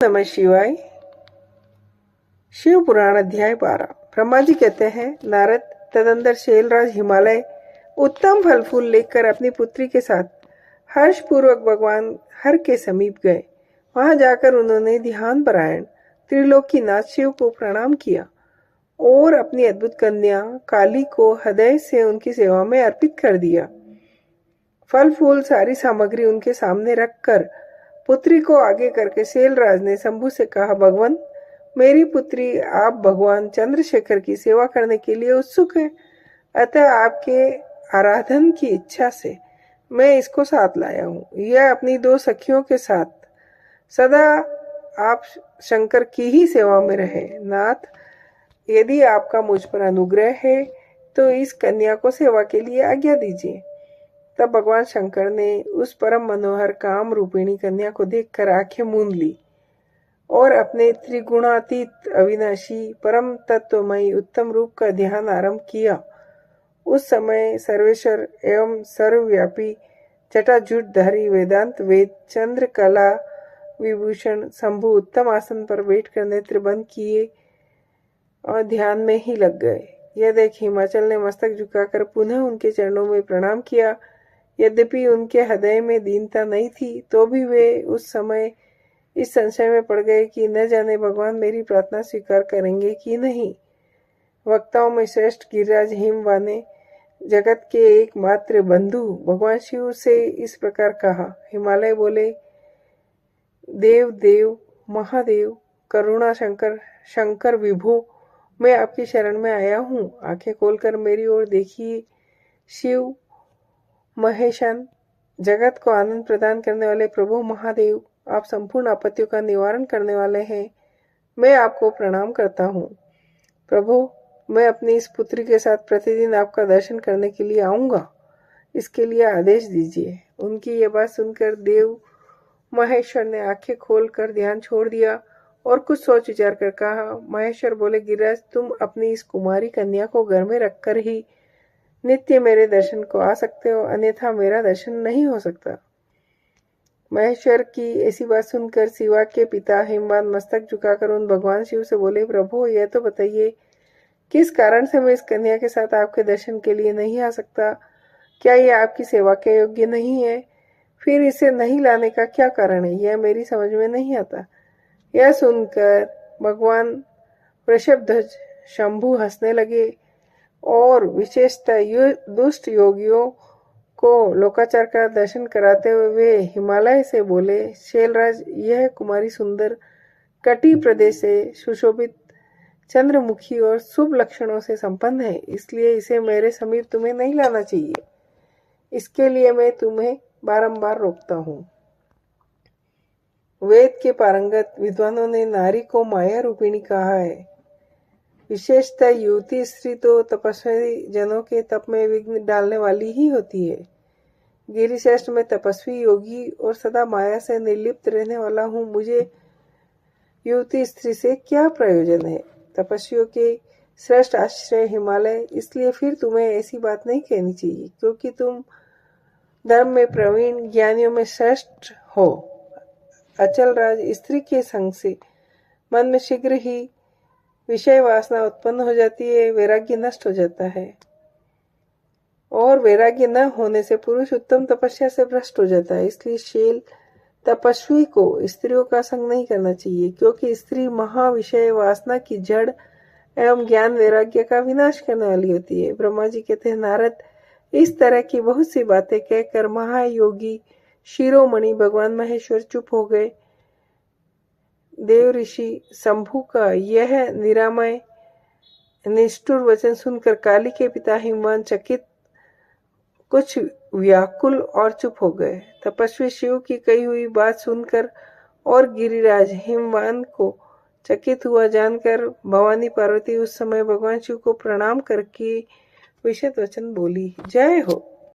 नमः शिवाय। शिव पुराण अध्याय 12। ब्रह्मा जी कहते हैं, नारद तदंतर शैलराज हिमालय उत्तम फल फूल लेकर अपनी पुत्री के साथ हर्ष पूर्वक भगवान हर के समीप गए। वहां जाकर उन्होंने ध्यान परायण त्रिलोकीनाथ शिव को प्रणाम किया और अपनी अद्भुत कन्या काली को हृदय से उनकी सेवा में अर्पित कर दिया। फल फूल सारी सामग्री उनके सामने रखकर पुत्री को आगे करके शैलराज ने शंभु से कहा, भगवान, मेरी पुत्री आप भगवान चंद्रशेखर की सेवा करने के लिए उत्सुक है, अतः आपके आराधन की इच्छा से मैं इसको साथ लाया हूँ। यह अपनी दो सखियों के साथ सदा आप शंकर की ही सेवा में रहे। नाथ, यदि आपका मुझ पर अनुग्रह है तो इस कन्या को सेवा के लिए आज्ञा दीजिए। तब भगवान शंकर ने उस परम मनोहर काम रूपिणी कन्या को देखकर आंखें मूंद ली और अपने त्रिगुणातीत अविनाशी परम तत्वमयी उत्तम रूप का ध्यान आरंभ किया। उस समय सर्वेश्वर एवं सर्वव्यापी जटाजूटधारी वेदांत वेद चंद्र कला विभूषण शंभु उत्तम आसन पर बैठकर नेत्र बंद किए और ध्यान में ही लग गए। यह देख हिमाचल ने मस्तक झुकाकर पुनः उनके चरणों में प्रणाम किया। यद्यपि उनके हृदय में दीनता नहीं थी तो भी वे उस समय इस संशय में पड़ गए कि न जाने भगवान मेरी प्रार्थना स्वीकार करेंगे कि नहीं। वक्ताओं में श्रेष्ठ गिरिराज हिमवान ने जगत के एकमात्र बंधु भगवान शिव से इस प्रकार कहा। हिमालय बोले, देव देव महादेव करुणा शंकर शंकर विभो, मैं आपकी शरण में आया हूँ। आंखें खोलकर मेरी ओर देखिए। शिव महेशन, जगत को आनंद प्रदान करने वाले प्रभु महादेव, आप संपूर्ण आपत्तियों का निवारण करने वाले हैं। मैं आपको प्रणाम करता हूँ। प्रभु, मैं अपनी इस पुत्री के साथ प्रतिदिन आपका दर्शन करने के लिए आऊँगा, इसके लिए आदेश दीजिए। उनकी यह बात सुनकर देव महेश्वर ने आंखें खोलकर ध्यान छोड़ दिया और कुछ सोच विचार कर कहा। महेश्वर बोले, गिरिराज, तुम अपनी इस कुमारी कन्या को घर में रखकर ही नित्य मेरे दर्शन को आ सकते हो, अन्यथा मेरा दर्शन नहीं हो सकता। महेश्वर की ऐसी बात सुनकर शिवा के पिता हिमवान मस्तक झुकाकर उन भगवान शिव से बोले, प्रभु, यह तो बताइए किस कारण से मैं इस कन्या के साथ आपके दर्शन के लिए नहीं आ सकता? क्या यह आपकी सेवा के योग्य नहीं है? फिर इसे नहीं लाने का क्या कारण है? यह मेरी समझ में नहीं आता। यह सुनकर भगवान वृषभध्वज शंभु हंसने लगे और विशेषतः दुष्ट योगियों को लोकाचार का दर्शन कराते हुए वे हिमालय से बोले, शैलराज, यह कुमारी सुंदर कटी प्रदेश से सुशोभित चंद्रमुखी और शुभ लक्षणों से संपन्न है, इसलिए इसे मेरे समीप तुम्हें नहीं लाना चाहिए। इसके लिए मैं तुम्हें बारंबार रोकता हूँ। वेद के पारंगत विद्वानों ने नारी को माया रूपिणी कहा है। विशेषतः युवती स्त्री तो तपस्वी जनों के तप में विघ्न डालने वाली ही होती है। गिरिश्रेष्ठ में तपस्वी योगी और सदा माया से निर्लिप्त रहने वाला हूँ। मुझे युवती स्त्री से क्या प्रयोजन है? तपस्वियों के श्रेष्ठ आश्रय हिमालय, इसलिए फिर तुम्हें ऐसी बात नहीं कहनी चाहिए, क्योंकि तुम धर्म में प्रवीण, ज्ञानियों में श्रेष्ठ हो। अचल राज, स्त्री के संग से मन में शीघ्र ही विषय वासना उत्पन्न हो जाती है, वैराग्य नष्ट हो जाता है और वैराग्य न होने से पुरुष उत्तम तपस्या से भ्रष्ट हो जाता है। इसलिए शैल तपस्वी को स्त्रियों का संग नहीं करना चाहिए, क्योंकि स्त्री महाविषय वासना की जड़ एवं ज्ञान वैराग्य का विनाश करने वाली होती है। ब्रह्मा जी कहते हैं, नारद, इस तरह की बहुत सी बातें कहकर महायोगी शिरोमणि भगवान महेश्वर चुप हो गए। देव ऋषि शंभु का यह निरामय निष्ठुर वचन सुनकर काली के पिता हिमवान चकित, कुछ व्याकुल और चुप हो गए। तपस्वी शिव की कही हुई बात सुनकर और गिरिराज हिमवान को चकित हुआ जानकर भवानी पार्वती उस समय भगवान शिव को प्रणाम करके विशद वचन बोली। जय हो।